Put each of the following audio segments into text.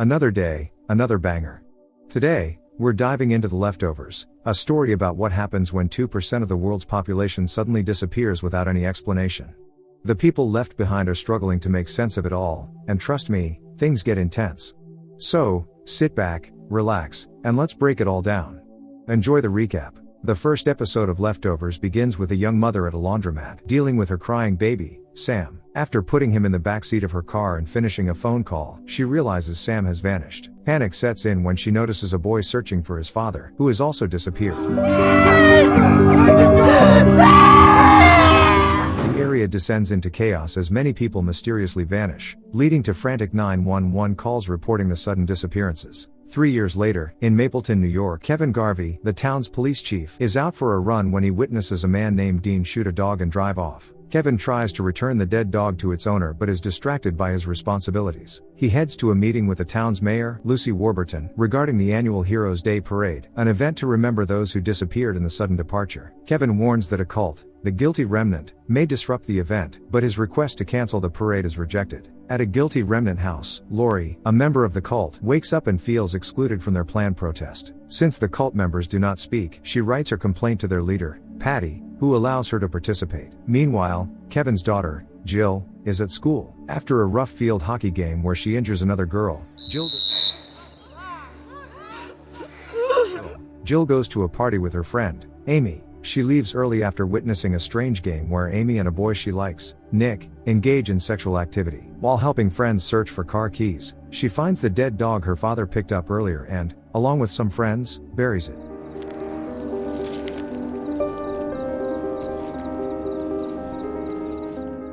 Another day, another banger. Today, we're diving into The Leftovers, a story about what happens when 2% of the world's population suddenly disappears without any explanation. The people left behind are struggling to make sense of it all, and trust me, things get intense. So, sit back, relax, and let's break it all down. Enjoy the recap. The first episode of Leftovers begins with a young mother at a laundromat dealing with her crying baby, Sam. After putting him in the backseat of her car and finishing a phone call, she realizes Sam has vanished. Panic sets in when she notices a boy searching for his father, who has also disappeared. The area descends into chaos as many people mysteriously vanish, leading to frantic 911 calls reporting the sudden disappearances. 3 years later, in Mapleton, New York, Kevin Garvey, the town's police chief, is out for a run when he witnesses a man named Dean shoot a dog and drive off. Kevin tries to return the dead dog to its owner but is distracted by his responsibilities. He heads to a meeting with the town's mayor, Lucy Warburton, regarding the annual Heroes' Day Parade, an event to remember those who disappeared in the sudden departure. Kevin warns that a cult, the Guilty Remnant, may disrupt the event, but his request to cancel the parade is rejected. At a Guilty Remnant house, Lori, a member of the cult, wakes up and feels excluded from their planned protest. Since the cult members do not speak, she writes her complaint to their leader, Patty, who allows her to participate. Meanwhile, Kevin's daughter, Jill, is at school. After a rough field hockey game where she injures another girl, Jill goes to a party with her friend, Amy. She leaves early after witnessing a strange game where Amy and a boy she likes, Nick, engage in sexual activity. While helping friends search for car keys, she finds the dead dog her father picked up earlier and, along with some friends, buries it.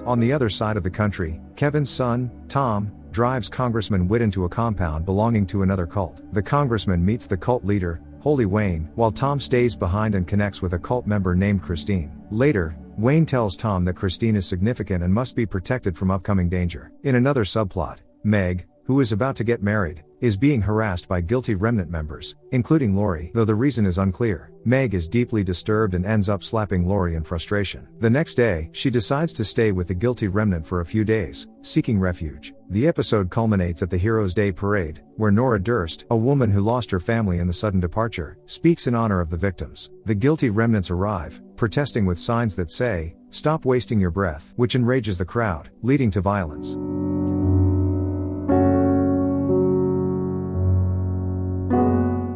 On the other side of the country, Kevin's son, Tom, drives Congressman Whit into a compound belonging to another cult. The congressman meets the cult leader, Holy Wayne, while Tom stays behind and connects with a cult member named Christine. Later, Wayne tells Tom that Christine is significant and must be protected from upcoming danger. In another subplot, Meg, who is about to get married, is being harassed by Guilty Remnant members, including Lori, though the reason is unclear. Meg is deeply disturbed and ends up slapping Lori in frustration. The next day, she decides to stay with the Guilty Remnant for a few days, seeking refuge. The episode culminates at the Heroes' Day Parade, where Norah Durst, a woman who lost her family in the sudden departure, speaks in honor of the victims. The Guilty Remnants arrive, protesting with signs that say, "Stop wasting your breath," which enrages the crowd, leading to violence.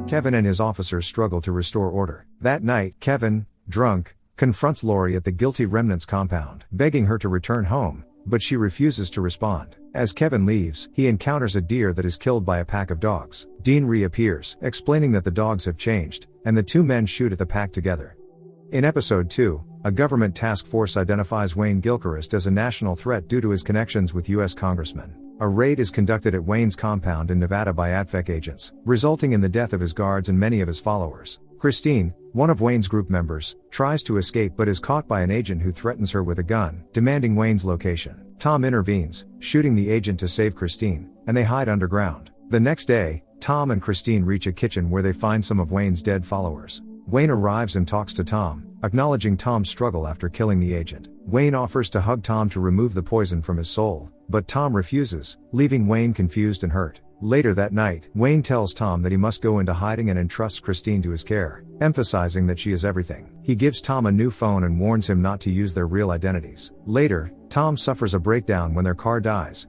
Kevin and his officers struggle to restore order. That night, Kevin, drunk, confronts Lori at the Guilty Remnant's compound, begging her to return home, but she refuses to respond. As Kevin leaves, he encounters a deer that is killed by a pack of dogs. Dean reappears, explaining that the dogs have changed, and the two men shoot at the pack together. In episode 2, a government task force identifies Wayne Gilchrist as a national threat due to his connections with U.S. congressmen. A raid is conducted at Wayne's compound in Nevada by ADFEC agents, resulting in the death of his guards and many of his followers. Christine, one of Wayne's group members, tries to escape but is caught by an agent who threatens her with a gun, demanding Wayne's location. Tom intervenes, shooting the agent to save Christine, and they hide underground. The next day, Tom and Christine reach a kitchen where they find some of Wayne's dead followers. Wayne arrives and talks to Tom, acknowledging Tom's struggle after killing the agent. Wayne offers to hug Tom to remove the poison from his soul, but Tom refuses, leaving Wayne confused and hurt. Later that night, Wayne tells Tom that he must go into hiding and entrusts Christine to his care, emphasizing that she is everything. He gives Tom a new phone and warns him not to use their real identities. Later, Tom suffers a breakdown when their car dies.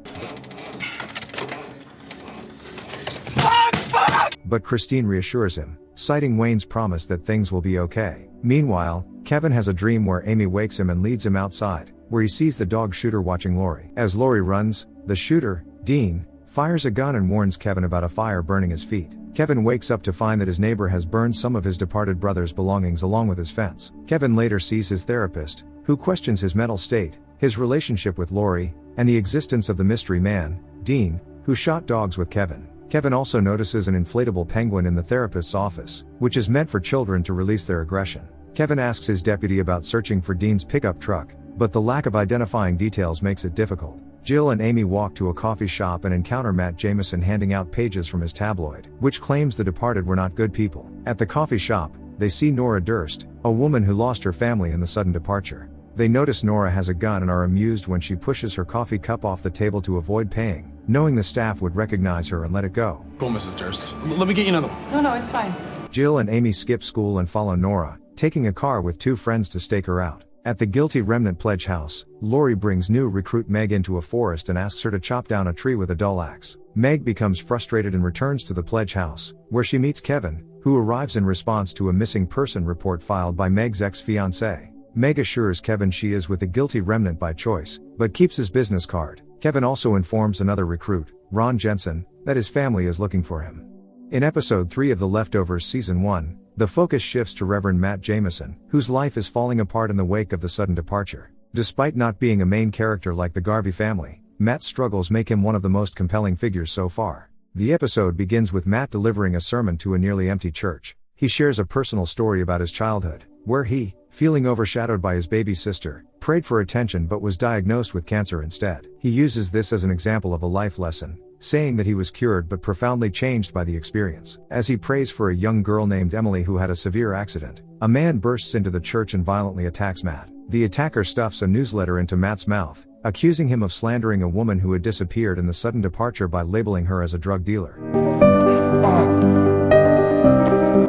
But Christine reassures him, citing Wayne's promise that things will be okay. Meanwhile, Kevin has a dream where Amy wakes him and leads him outside, where he sees the dog shooter watching Lori. As Lori runs, the shooter, Dean, fires a gun and warns Kevin about a fire burning his feet. Kevin wakes up to find that his neighbor has burned some of his departed brother's belongings along with his fence. Kevin later sees his therapist, who questions his mental state, his relationship with Lori, and the existence of the mystery man, Dean, who shot dogs with Kevin. Kevin also notices an inflatable penguin in the therapist's office, which is meant for children to release their aggression. Kevin asks his deputy about searching for Dean's pickup truck, but the lack of identifying details makes it difficult. Jill and Amy walk to a coffee shop and encounter Matt Jameson handing out pages from his tabloid, which claims the departed were not good people. At the coffee shop, they see Norah Durst, a woman who lost her family in the sudden departure. They notice Norah has a gun and are amused when she pushes her coffee cup off the table to avoid paying, knowing the staff would recognize her and let it go. Cool, Mrs. Durst. Let me get you another one. No, it's fine. Jill and Amy skip school and follow Norah, taking a car with 2 friends to stake her out. At the guilty remnant pledge house, Lori brings new recruit Meg into a forest and asks her to chop down a tree with a dull axe. Meg becomes frustrated and returns to the pledge house, where she meets Kevin, who arrives in response to a missing person report filed by Meg's ex-fiancé. Meg assures Kevin she is with the guilty remnant by choice, but keeps his business card. Kevin also informs another recruit, Ron Jensen, that his family is looking for him. In episode 3 of The Leftovers season 1, the focus shifts to Reverend Matt Jameson, whose life is falling apart in the wake of the sudden departure. Despite not being a main character like the Garvey family, Matt's struggles make him one of the most compelling figures so far. The episode begins with Matt delivering a sermon to a nearly empty church. He shares a personal story about his childhood, where he, feeling overshadowed by his baby sister, prayed for attention but was diagnosed with cancer instead. He uses this as an example of a life lesson, saying that he was cured but profoundly changed by the experience. As he prays for a young girl named Emily who had a severe accident, a man bursts into the church and violently attacks Matt. The attacker stuffs a newsletter into Matt's mouth, accusing him of slandering a woman who had disappeared in the sudden departure by labeling her as a drug dealer.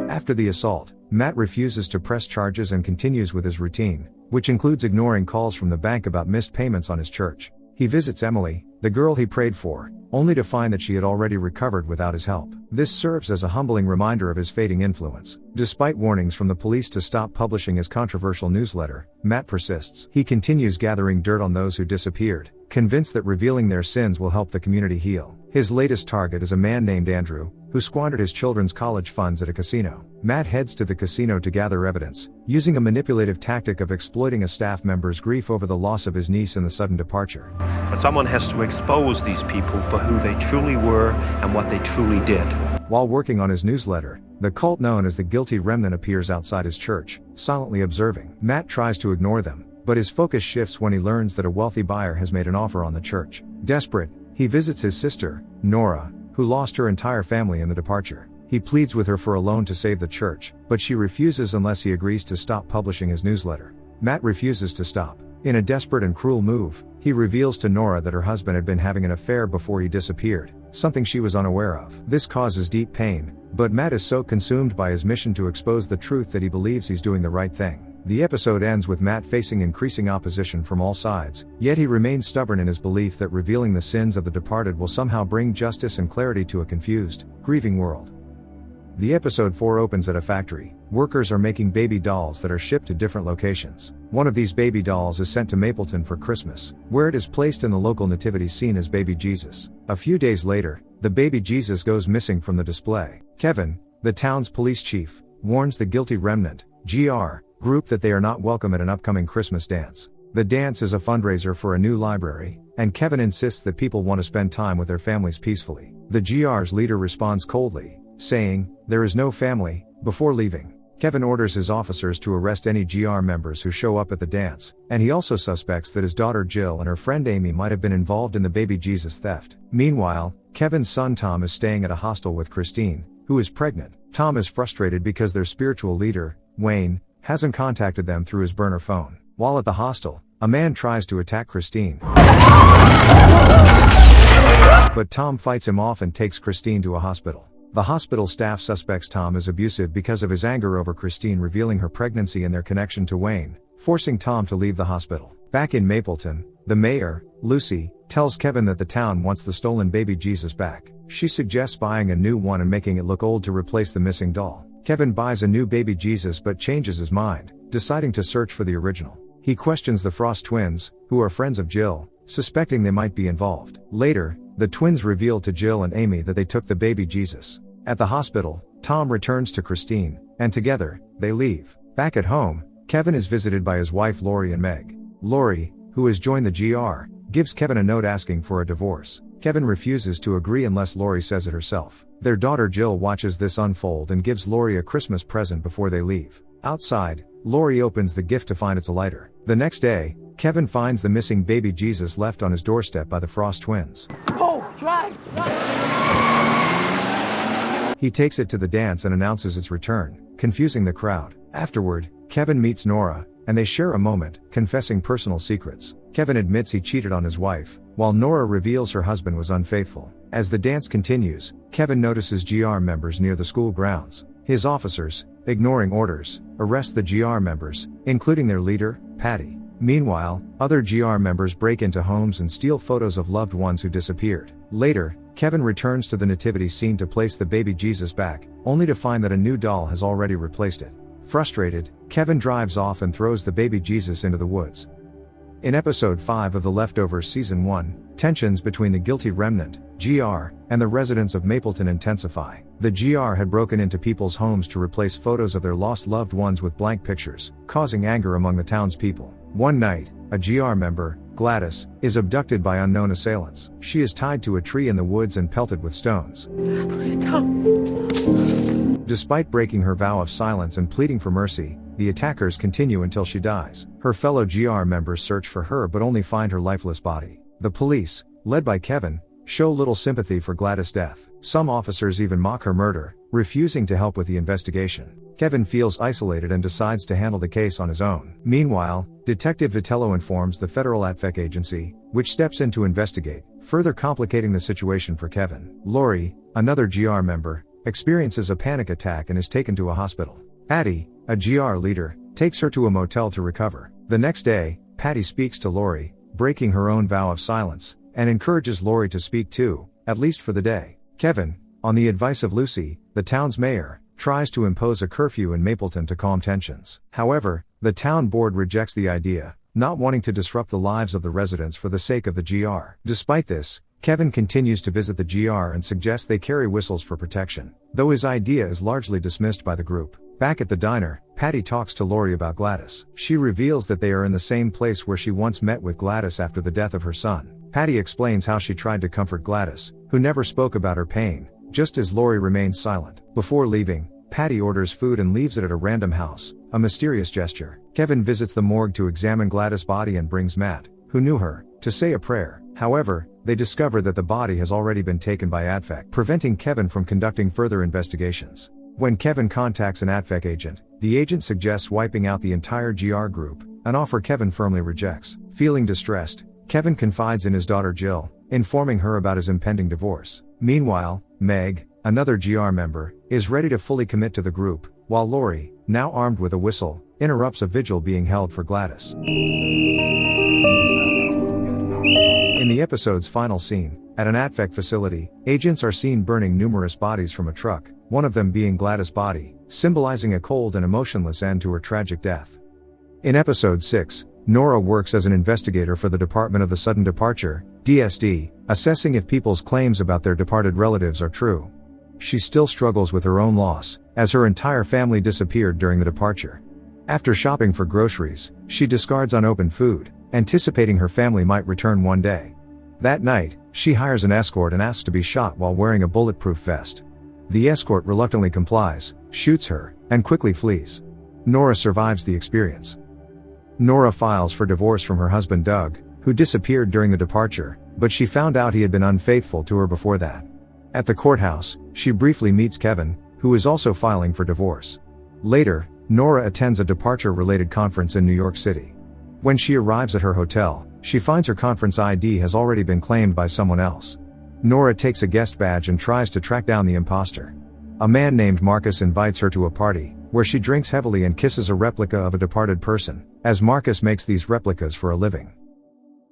After the assault, Matt refuses to press charges and continues with his routine, which includes ignoring calls from the bank about missed payments on his church. He visits Emily, the girl he prayed for, only to find that she had already recovered without his help. This serves as a humbling reminder of his fading influence. Despite warnings from the police to stop publishing his controversial newsletter, Matt persists. He continues gathering dirt on those who disappeared, convinced that revealing their sins will help the community heal. His latest target is a man named Andrew, who squandered his children's college funds at a casino. Matt heads to the casino to gather evidence, using a manipulative tactic of exploiting a staff member's grief over the loss of his niece in the sudden departure. But someone has to expose these people for who they truly were and what they truly did. While working on his newsletter, the cult known as the Guilty Remnant appears outside his church, silently observing. Matt tries to ignore them, but his focus shifts when he learns that a wealthy buyer has made an offer on the church. Desperate, he visits his sister, Norah, who lost her entire family in the departure. He pleads with her for a loan to save the church, but she refuses unless he agrees to stop publishing his newsletter. Matt refuses to stop. In a desperate and cruel move, he reveals to Norah that her husband had been having an affair before he disappeared, something she was unaware of. This causes deep pain, but Matt is so consumed by his mission to expose the truth that he believes he's doing the right thing. The episode ends with Matt facing increasing opposition from all sides, yet he remains stubborn in his belief that revealing the sins of the departed will somehow bring justice and clarity to a confused, grieving world. The episode 4 opens at a factory. Workers are making baby dolls that are shipped to different locations. One of these baby dolls is sent to Mapleton for Christmas, where it is placed in the local nativity scene as baby Jesus. A few days later, the baby Jesus goes missing from the display. Kevin, the town's police chief, warns the guilty remnant, GR, group that they are not welcome at an upcoming Christmas dance. The dance is a fundraiser for a new library, and Kevin insists that people want to spend time with their families peacefully. The GR's leader responds coldly, saying, "There is no family," before leaving. Kevin orders his officers to arrest any GR members who show up at the dance, and he also suspects that his daughter Jill and her friend Amy might have been involved in the baby Jesus theft. Meanwhile, Kevin's son Tom is staying at a hostel with Christine, who is pregnant. Tom is frustrated because their spiritual leader, Wayne, hasn't contacted them through his burner phone. While at the hostel, a man tries to attack Christine, but Tom fights him off and takes Christine to a hospital. The hospital staff suspects Tom is abusive because of his anger over Christine revealing her pregnancy and their connection to Wayne, forcing Tom to leave the hospital. Back in Mapleton, the mayor, Lucy, tells Kevin that the town wants the stolen baby Jesus back. She suggests buying a new one and making it look old to replace the missing doll. Kevin buys a new baby Jesus but changes his mind, deciding to search for the original. He questions the Frost twins, who are friends of Jill, suspecting they might be involved. Later, the twins reveal to Jill and Amy that they took the baby Jesus. At the hospital, Tom returns to Christine, and together, they leave. Back at home, Kevin is visited by his wife Lori and Meg. Lori, who has joined the GR, gives Kevin a note asking for a divorce. Kevin refuses to agree unless Lori says it herself. Their daughter Jill watches this unfold and gives Lori a Christmas present before they leave. Outside, Lori opens the gift to find it's a lighter. The next day, Kevin finds the missing baby Jesus left on his doorstep by the Frost twins. Oh, drive! He takes it to the dance and announces its return, confusing the crowd. Afterward, Kevin meets Norah, and they share a moment, confessing personal secrets. Kevin admits he cheated on his wife, while Norah reveals her husband was unfaithful. As the dance continues, Kevin notices GR members near the school grounds. His officers, ignoring orders, arrest the GR members, including their leader, Patty. Meanwhile, other GR members break into homes and steal photos of loved ones who disappeared. Later, Kevin returns to the nativity scene to place the baby Jesus back, only to find that a new doll has already replaced it. Frustrated, Kevin drives off and throws the baby Jesus into the woods. In episode 5 of The Leftovers season 1, tensions between the guilty remnant, GR, and the residents of Mapleton intensify. The GR had broken into people's homes to replace photos of their lost loved ones with blank pictures, causing anger among the townspeople. One night, a GR member, Gladys, is abducted by unknown assailants. She is tied to a tree in the woods and pelted with stones. Despite breaking her vow of silence and pleading for mercy, the attackers continue until she dies. Her fellow GR members search for her but only find her lifeless body. The police, led by Kevin, show little sympathy for Gladys' death. Some officers even mock her murder, refusing to help with the investigation. Kevin feels isolated and decides to handle the case on his own. Meanwhile, Detective Vitello informs the Federal ATFEC agency, which steps in to investigate, further complicating the situation for Kevin. Lori, another GR member, experiences a panic attack and is taken to a hospital. Patty, a GR leader, takes her to a motel to recover. The next day, Patty speaks to Lori, breaking her own vow of silence, and encourages Lori to speak too, at least for the day. Kevin, on the advice of Lucy, the town's mayor, tries to impose a curfew in Mapleton to calm tensions. However, the town board rejects the idea, not wanting to disrupt the lives of the residents for the sake of the GR. Despite this, Kevin continues to visit the GR and suggests they carry whistles for protection, though his idea is largely dismissed by the group. Back at the diner, Patty talks to Lori about Gladys. She reveals that they are in the same place where she once met with Gladys after the death of her son. Patty explains how she tried to comfort Gladys, who never spoke about her pain, just as Lori remains silent. Before leaving, Patty orders food and leaves it at a random house, a mysterious gesture. Kevin visits the morgue to examine Gladys' body and brings Matt, who knew her, to say a prayer. However, they discover that the body has already been taken by ATFEC, preventing Kevin from conducting further investigations. When Kevin contacts an ATFEC agent, the agent suggests wiping out the entire GR group, an offer Kevin firmly rejects. Feeling distressed, Kevin confides in his daughter Jill, informing her about his impending divorce. Meanwhile, Meg, another GR member, is ready to fully commit to the group, while Lori, now armed with a whistle, interrupts a vigil being held for Gladys. In the episode's final scene, at an ATFEC facility, agents are seen burning numerous bodies from a truck, one of them being Gladys' body, symbolizing a cold and emotionless end to her tragic death. In episode 6, Norah works as an investigator for the Department of the Sudden Departure, DSD, assessing if people's claims about their departed relatives are true. She still struggles with her own loss, as her entire family disappeared during the departure. After shopping for groceries, she discards unopened food, anticipating her family might return one day. That night, she hires an escort and asks to be shot while wearing a bulletproof vest. The escort reluctantly complies, shoots her, and quickly flees. Norah survives the experience. Norah files for divorce from her husband Doug, who disappeared during the departure, but she found out he had been unfaithful to her before that. At the courthouse, she briefly meets Kevin, who is also filing for divorce. Later, Norah attends a departure-related conference in New York City. When she arrives at her hotel, she finds her conference ID has already been claimed by someone else. Norah takes a guest badge and tries to track down the imposter. A man named Marcus invites her to a party, where she drinks heavily and kisses a replica of a departed person, as Marcus makes these replicas for a living.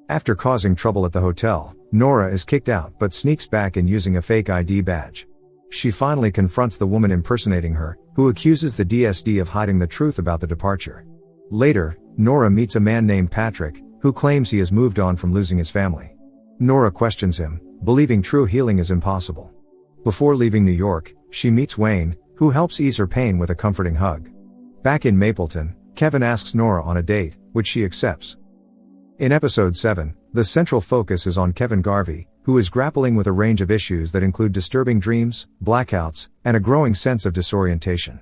After causing trouble at the hotel, Norah is kicked out but sneaks back in using a fake ID badge. She finally confronts the woman impersonating her, who accuses the DSD of hiding the truth about the departure. Later, Norah meets a man named Patrick, who claims he has moved on from losing his family. Norah questions him, believing true healing is impossible. Before leaving New York, she meets Wayne, who helps ease her pain with a comforting hug. Back in Mapleton, Kevin asks Norah on a date, which she accepts. In episode 7, the central focus is on Kevin Garvey, who is grappling with a range of issues that include disturbing dreams, blackouts, and a growing sense of disorientation.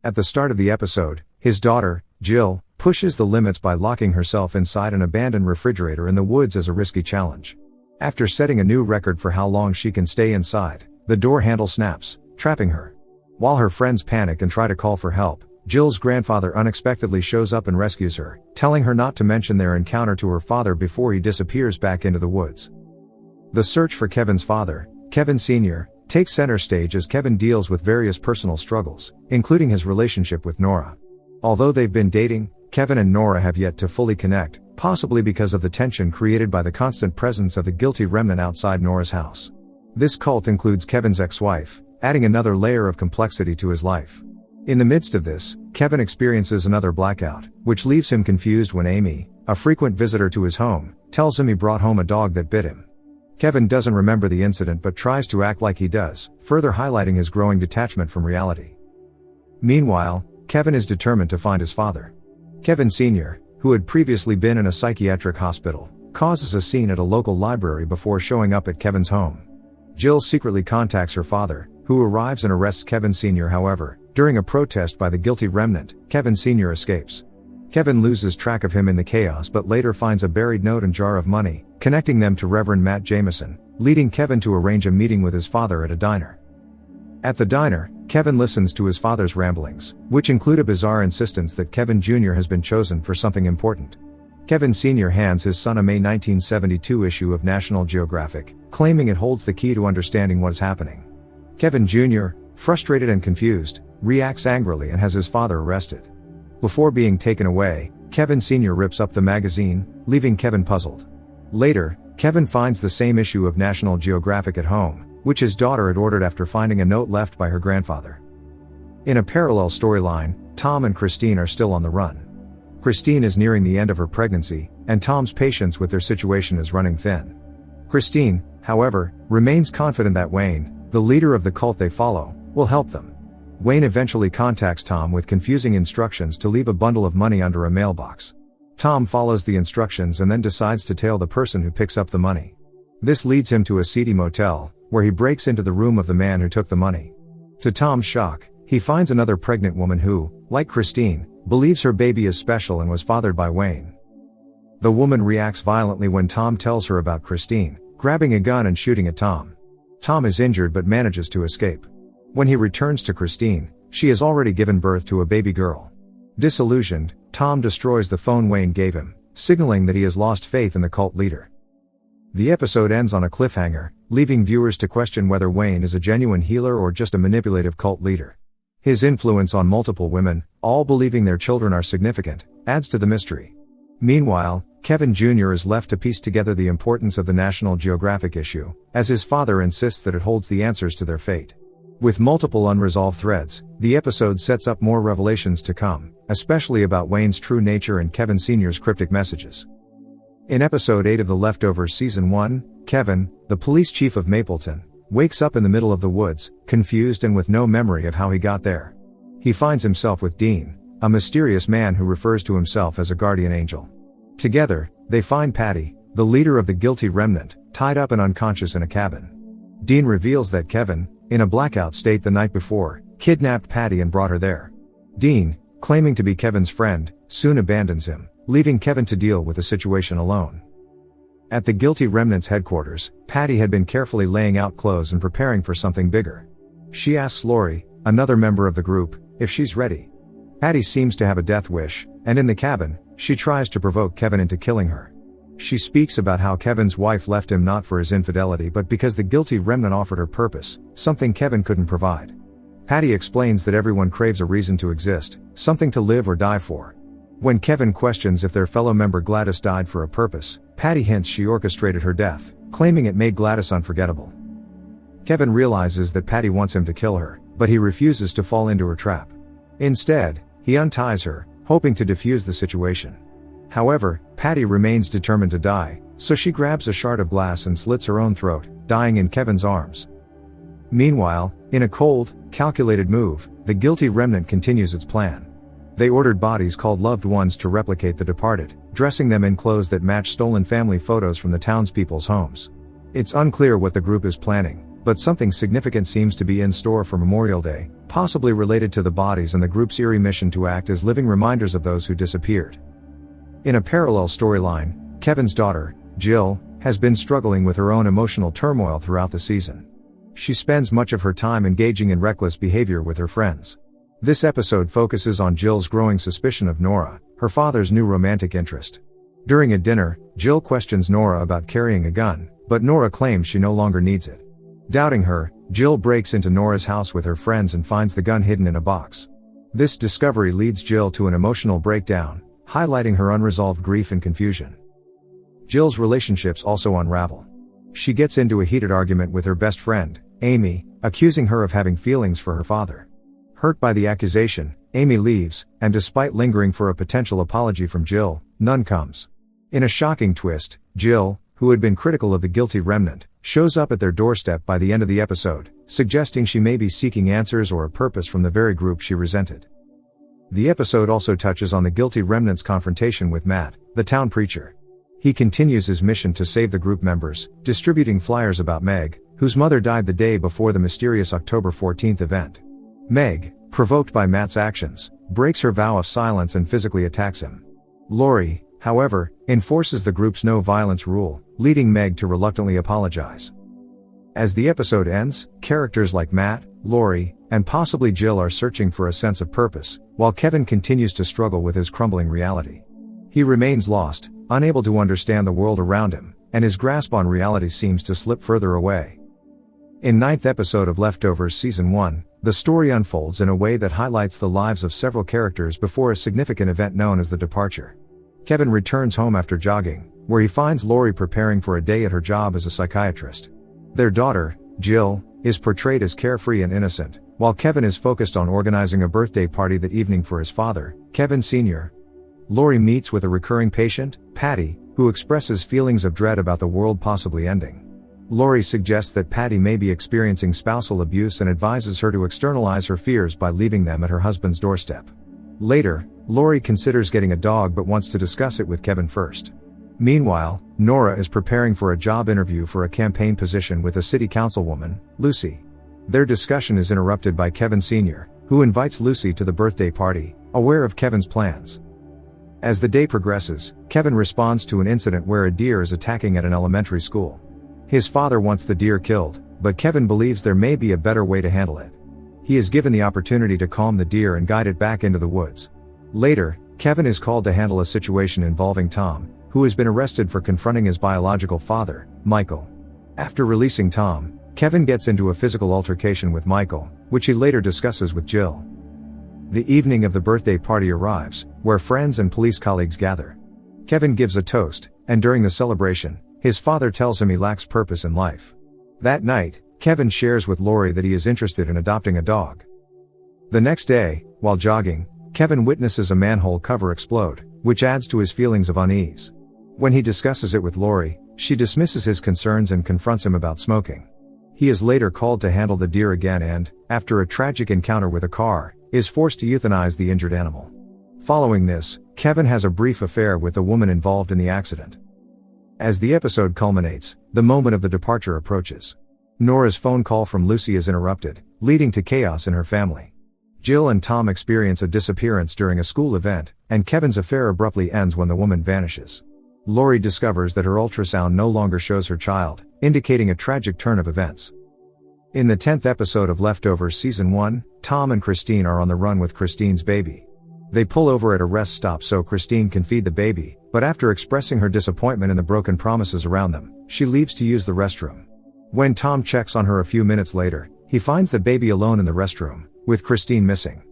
At the start of the episode, his daughter, Jill, pushes the limits by locking herself inside an abandoned refrigerator in the woods as a risky challenge. After setting a new record for how long she can stay inside, the door handle snaps, trapping her. While her friends panic and try to call for help, Jill's grandfather unexpectedly shows up and rescues her, telling her not to mention their encounter to her father before he disappears back into the woods. The search for Kevin's father, Kevin Sr., takes center stage as Kevin deals with various personal struggles, including his relationship with Norah. Although they've been dating, Kevin and Norah have yet to fully connect, possibly because of the tension created by the constant presence of the guilty remnant outside Norah's house. This cult includes Kevin's ex-wife, adding another layer of complexity to his life. In the midst of this, Kevin experiences another blackout, which leaves him confused when Amy, a frequent visitor to his home, tells him he brought home a dog that bit him. Kevin doesn't remember the incident but tries to act like he does, further highlighting his growing detachment from reality. Meanwhile, Kevin is determined to find his father. Kevin Sr., who had previously been in a psychiatric hospital, causes a scene at a local library before showing up at Kevin's home. Jill secretly contacts her father, who arrives and arrests Kevin Sr. However, during a protest by the guilty remnant, Kevin Sr. escapes. Kevin loses track of him in the chaos but later finds a buried note and jar of money, connecting them to Reverend Matt Jameson, leading Kevin to arrange a meeting with his father at a diner. At the diner, Kevin listens to his father's ramblings, which include a bizarre insistence that Kevin Jr. has been chosen for something important. Kevin Sr. hands his son a May 1972 issue of National Geographic, claiming it holds the key to understanding what is happening. Kevin Jr., frustrated and confused, reacts angrily and has his father arrested. Before being taken away, Kevin Sr. rips up the magazine, leaving Kevin puzzled. Later, Kevin finds the same issue of National Geographic at home, which his daughter had ordered after finding a note left by her grandfather. In a parallel storyline, Tom and Christine are still on the run. Christine is nearing the end of her pregnancy, and Tom's patience with their situation is running thin. Christine, however, remains confident that Wayne, the leader of the cult they follow, will help them. Wayne eventually contacts Tom with confusing instructions to leave a bundle of money under a mailbox. Tom follows the instructions and then decides to tail the person who picks up the money. This leads him to a seedy motel, where he breaks into the room of the man who took the money. To Tom's shock, he finds another pregnant woman who, like Christine, believes her baby is special and was fathered by Wayne. The woman reacts violently when Tom tells her about Christine, grabbing a gun and shooting at Tom. Tom is injured but manages to escape. When he returns to Christine, she has already given birth to a baby girl. Disillusioned, Tom destroys the phone Wayne gave him, signaling that he has lost faith in the cult leader. The episode ends on a cliffhanger, leaving viewers to question whether Wayne is a genuine healer or just a manipulative cult leader. His influence on multiple women, all believing their children are significant, adds to the mystery. Meanwhile, Kevin Jr. is left to piece together the importance of the National Geographic issue, as his father insists that it holds the answers to their fate. With multiple unresolved threads, the episode sets up more revelations to come, especially about Wayne's true nature and Kevin Sr.'s cryptic messages. In episode 8 of The Leftovers Season 1, Kevin, the police chief of Mapleton, wakes up in the middle of the woods, confused and with no memory of how he got there. He finds himself with Dean, a mysterious man who refers to himself as a guardian angel. Together, they find Patty, the leader of the guilty remnant, tied up and unconscious in a cabin. Dean reveals that Kevin, in a blackout state the night before, kidnapped Patty and brought her there. Dean, claiming to be Kevin's friend, soon abandons him, leaving Kevin to deal with the situation alone. At the guilty remnant's headquarters, Patty had been carefully laying out clothes and preparing for something bigger. She asks Lori, another member of the group, if she's ready. Patty seems to have a death wish, and in the cabin, she tries to provoke Kevin into killing her. She speaks about how Kevin's wife left him not for his infidelity but because the guilty remnant offered her purpose, something Kevin couldn't provide. Patty explains that everyone craves a reason to exist, something to live or die for. When Kevin questions if their fellow member Gladys died for a purpose, Patty hints she orchestrated her death, claiming it made Gladys unforgettable. Kevin realizes that Patty wants him to kill her, but he refuses to fall into her trap. Instead, he unties her, hoping to defuse the situation. However, Patty remains determined to die, so she grabs a shard of glass and slits her own throat, dying in Kevin's arms. Meanwhile, in a cold, calculated move, the guilty remnant continues its plan. They ordered bodies called loved ones to replicate the departed, dressing them in clothes that match stolen family photos from the townspeople's homes. It's unclear what the group is planning, but something significant seems to be in store for Memorial Day, possibly related to the bodies and the group's eerie mission to act as living reminders of those who disappeared. In a parallel storyline, Kevin's daughter, Jill, has been struggling with her own emotional turmoil throughout the season. She spends much of her time engaging in reckless behavior with her friends. This episode focuses on Jill's growing suspicion of Norah, her father's new romantic interest. During a dinner, Jill questions Norah about carrying a gun, but Norah claims she no longer needs it. Doubting her, Jill breaks into Norah's house with her friends and finds the gun hidden in a box. This discovery leads Jill to an emotional breakdown, highlighting her unresolved grief and confusion. Jill's relationships also unravel. She gets into a heated argument with her best friend, Amy, accusing her of having feelings for her father. Hurt by the accusation, Amy leaves, and despite lingering for a potential apology from Jill, none comes. In a shocking twist, Jill, who had been critical of the guilty remnant, shows up at their doorstep by the end of the episode, suggesting she may be seeking answers or a purpose from the very group she resented. The episode also touches on the guilty remnant's confrontation with Matt, the town preacher. He continues his mission to save the group members, distributing flyers about Meg, whose mother died the day before the mysterious October 14th event. Meg, provoked by Matt's actions, breaks her vow of silence and physically attacks him. Laurie, however, enforces the group's no violence rule, leading Meg to reluctantly apologize. As the episode ends, characters like Matt, Laurie, and possibly Jill are searching for a sense of purpose, while Kevin continues to struggle with his crumbling reality. He remains lost, unable to understand the world around him, and his grasp on reality seems to slip further away. In 9th episode of Leftovers Season 1, the story unfolds in a way that highlights the lives of several characters before a significant event known as the departure. Kevin returns home after jogging, where he finds Laurie preparing for a day at her job as a psychiatrist. Their daughter, Jill, is portrayed as carefree and innocent, while Kevin is focused on organizing a birthday party that evening for his father, Kevin Sr. Laurie meets with a recurring patient, Patty, who expresses feelings of dread about the world possibly ending. Laurie suggests that Patty may be experiencing spousal abuse and advises her to externalize her fears by leaving them at her husband's doorstep. Later, Laurie considers getting a dog but wants to discuss it with Kevin first. Meanwhile, Norah is preparing for a job interview for a campaign position with a city councilwoman, Lucy. Their discussion is interrupted by Kevin Sr., who invites Lucy to the birthday party, aware of Kevin's plans. As the day progresses, Kevin responds to an incident where a deer is attacking at an elementary school. His father wants the deer killed, but Kevin believes there may be a better way to handle it. He is given the opportunity to calm the deer and guide it back into the woods. Later, Kevin is called to handle a situation involving Tom, who has been arrested for confronting his biological father, Michael. After releasing Tom, Kevin gets into a physical altercation with Michael, which he later discusses with Jill. The evening of the birthday party arrives, where friends and police colleagues gather. Kevin gives a toast, and during the celebration, his father tells him he lacks purpose in life. That night, Kevin shares with Laurie that he is interested in adopting a dog. The next day, while jogging, Kevin witnesses a manhole cover explode, which adds to his feelings of unease. When he discusses it with Laurie, she dismisses his concerns and confronts him about smoking. He is later called to handle the deer again and, after a tragic encounter with a car, is forced to euthanize the injured animal. Following this, Kevin has a brief affair with the woman involved in the accident. As the episode culminates, the moment of the departure approaches. Norah's phone call from Lucy is interrupted, leading to chaos in her family. Jill and Tom experience a disappearance during a school event, and Kevin's affair abruptly ends when the woman vanishes. Laurie discovers that her ultrasound no longer shows her child, indicating a tragic turn of events. In the 10th episode of Leftovers Season 1, Tom and Christine are on the run with Christine's baby. They pull over at a rest stop so Christine can feed the baby, but after expressing her disappointment in the broken promises around them, she leaves to use the restroom. When Tom checks on her a few minutes later, he finds the baby alone in the restroom, with Christine missing.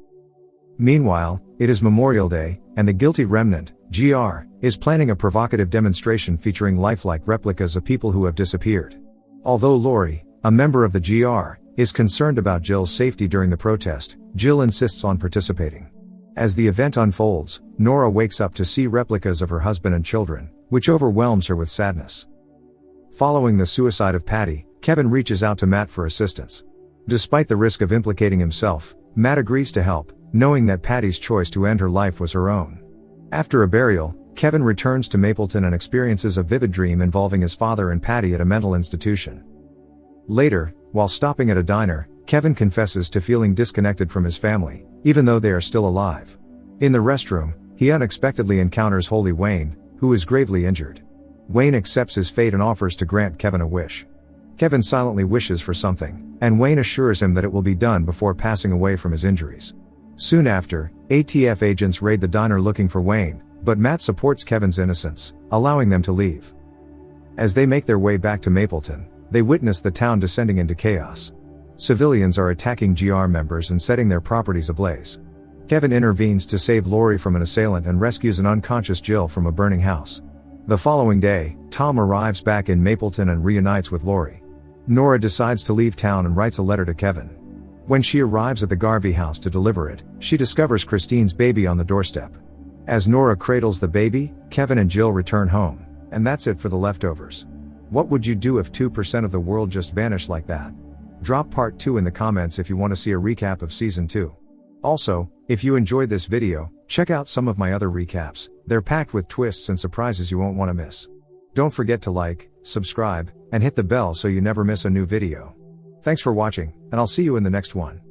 Meanwhile, it is Memorial Day, and the guilty remnant, GR, is planning a provocative demonstration featuring lifelike replicas of people who have disappeared. Although Laurie, a member of the GR, is concerned about Jill's safety during the protest, Jill insists on participating. As the event unfolds, Norah wakes up to see replicas of her husband and children, which overwhelms her with sadness. Following the suicide of Patty, Kevin reaches out to Matt for assistance. Despite the risk of implicating himself, Matt agrees to help, knowing that Patty's choice to end her life was her own. After a burial, Kevin returns to Mapleton and experiences a vivid dream involving his father and Patty at a mental institution. Later, while stopping at a diner, Kevin confesses to feeling disconnected from his family, even though they are still alive. In the restroom, he unexpectedly encounters Holy Wayne, who is gravely injured. Wayne accepts his fate and offers to grant Kevin a wish. Kevin silently wishes for something, and Wayne assures him that it will be done before passing away from his injuries. Soon after, ATF agents raid the diner looking for Wayne, but Matt supports Kevin's innocence, allowing them to leave. As they make their way back to Mapleton, they witness the town descending into chaos. Civilians are attacking GR members and setting their properties ablaze. Kevin intervenes to save Laurie from an assailant and rescues an unconscious Jill from a burning house. The following day, Tom arrives back in Mapleton and reunites with Laurie. Norah decides to leave town and writes a letter to Kevin. When she arrives at the Garvey house to deliver it, she discovers Christine's baby on the doorstep. As Norah cradles the baby, Kevin and Jill return home. And that's it for the leftovers. What would you do if 2% of the world just vanished like that? Drop part 2 in the comments if you want to see a recap of season 2. Also, if you enjoyed this video, check out some of my other recaps. They're packed with twists and surprises you won't want to miss. Don't forget to like, subscribe, and hit the bell so you never miss a new video. Thanks for watching, and I'll see you in the next one.